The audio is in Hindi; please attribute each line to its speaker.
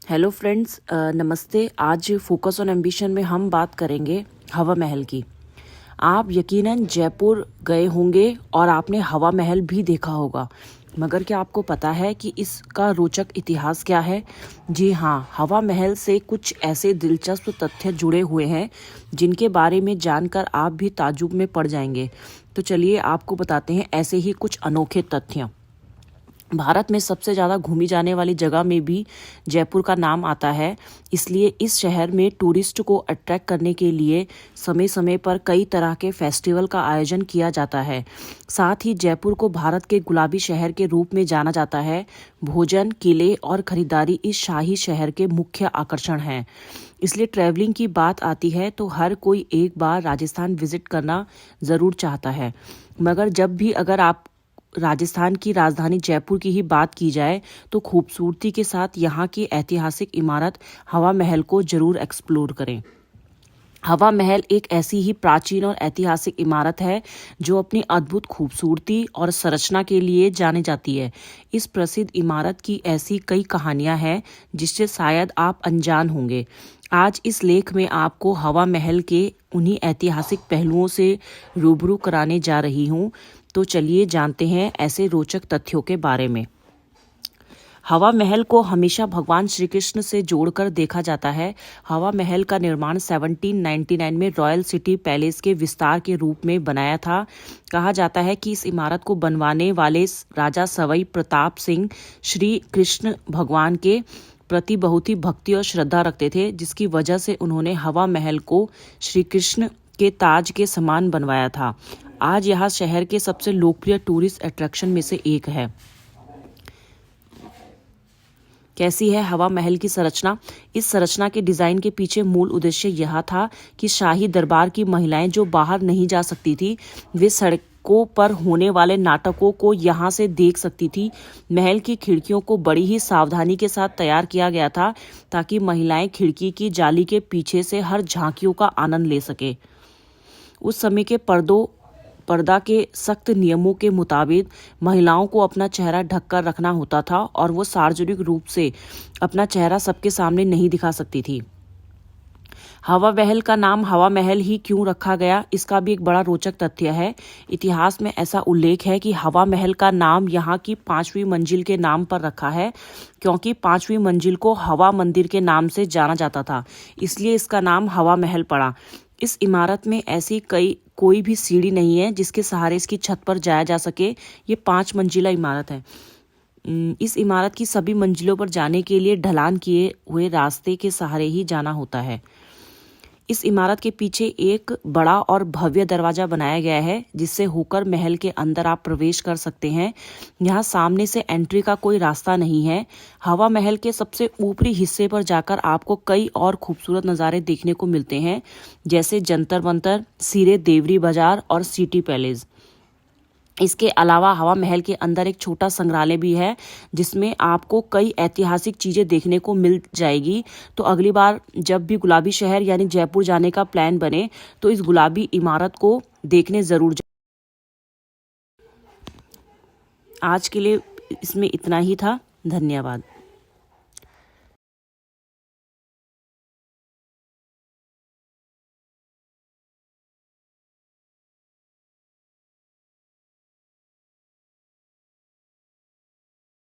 Speaker 1: हेलो फ्रेंड्स, नमस्ते। आज फोकस ऑन एम्बिशन में हम बात करेंगे हवा महल की। आप यकीनन जयपुर गए होंगे और आपने हवा महल भी देखा होगा, मगर क्या आपको पता है कि इसका रोचक इतिहास क्या है? जी हाँ, हवा महल से कुछ ऐसे दिलचस्प तथ्य जुड़े हुए हैं जिनके बारे में जानकर आप भी ताज्जुब में पड़ जाएंगे। तो चलिए आपको बताते हैं ऐसे ही कुछ अनोखे तथ्य। भारत में सबसे ज़्यादा घूमी जाने वाली जगह में भी जयपुर का नाम आता है, इसलिए इस शहर में टूरिस्ट को अट्रैक्ट करने के लिए समय समय पर कई तरह के फेस्टिवल का आयोजन किया जाता है। साथ ही जयपुर को भारत के गुलाबी शहर के रूप में जाना जाता है। भोजन, किले और खरीदारी इस शाही शहर के मुख्य आकर्षण हैं। इसलिए ट्रैवलिंग की बात आती है तो हर कोई एक बार राजस्थान विजिट करना ज़रूर चाहता है। मगर जब भी अगर आप राजस्थान की राजधानी जयपुर की ही बात की जाए तो खूबसूरती के साथ यहाँ की ऐतिहासिक इमारत हवा महल को जरूर एक्सप्लोर करें। हवा महल एक ऐसी ही प्राचीन और ऐतिहासिक इमारत है जो अपनी अद्भुत खूबसूरती और संरचना के लिए जानी जाती है। इस प्रसिद्ध इमारत की ऐसी कई कहानियां हैं जिससे शायद आप अनजान होंगे। आज इस लेख में आपको हवा महल के उन्हीं ऐतिहासिक पहलुओं से रूबरू कराने जा रही हूँ। तो चलिए जानते हैं ऐसे रोचक तथ्यों के बारे में। हवा महल को हमेशा भगवान श्री कृष्ण से जोड़कर देखा जाता है। हवा महल का निर्माण 1799 में रॉयल सिटी पैलेस के विस्तार के रूप में बनाया था। कहा जाता है कि इस इमारत को बनवाने वाले राजा सवाई प्रताप सिंह श्री कृष्ण भगवान के प्रति बहुत ही भक्ति और श्रद्धा रखते थे, जिसकी वजह से उन्होंने हवा महल को श्री कृष्ण के ताज के समान बनवाया था। आज यह शहर के सबसे लोकप्रिय टूरिस्ट अट्रैक्शन में से एक है। कैसी है हवा महल की संरचना? इस संरचना के डिजाइन के पीछे मूल उद्देश्य यह था कि शाही दरबार की महिलाएं जो बाहर नहीं जा सकती थी, वे सड़कों पर होने वाले नाटकों को यहां से देख सकती थी। महल की खिड़कियों को बड़ी ही सावधानी के साथ तैयार किया गया था ताकि महिलाएं खिड़की की जाली के पीछे से हर झांकियों का आनंद ले सके। उस समय के पर्दा के सख्त नियमों के मुताबिक महिलाओं को अपना चेहरा ढककर रखना होता था और वो सार्वजनिक रूप से अपना चेहरा सबके सामने नहीं दिखा सकती थी। हवा महल का नाम हवा महल ही क्यों रखा गया, इसका भी एक बड़ा रोचक तथ्य है। इतिहास में ऐसा उल्लेख है कि हवा महल का नाम यहाँ की 5वीं मंजिल के नाम पर रखा है, क्योंकि 5वीं मंजिल को हवा मंदिर के नाम से जाना जाता था, इसलिए इसका नाम हवा महल पड़ा। इस इमारत में ऐसी कोई भी सीढ़ी नहीं है जिसके सहारे इसकी छत पर जाया जा सके। ये 5 मंजिला इमारत है। इस इमारत की सभी मंजिलों पर जाने के लिए ढलान किए हुए रास्ते के सहारे ही जाना होता है। इस इमारत के पीछे एक बड़ा और भव्य दरवाजा बनाया गया है जिससे होकर महल के अंदर आप प्रवेश कर सकते हैं। यहाँ सामने से एंट्री का कोई रास्ता नहीं है। हवा महल के सबसे ऊपरी हिस्से पर जाकर आपको कई और खूबसूरत नज़ारे देखने को मिलते हैं, जैसे जंतर मंतर, सिरे देवरी बाजार और सिटी पैलेस। इसके अलावा हवा महल के अंदर एक छोटा संग्रहालय भी है जिसमें आपको कई ऐतिहासिक चीज़ें देखने को मिल जाएगी। तो अगली बार जब भी गुलाबी शहर यानी जयपुर जाने का प्लान बने तो इस गुलाबी इमारत को देखने ज़रूर जाए। आज के लिए इसमें इतना ही था। धन्यवाद।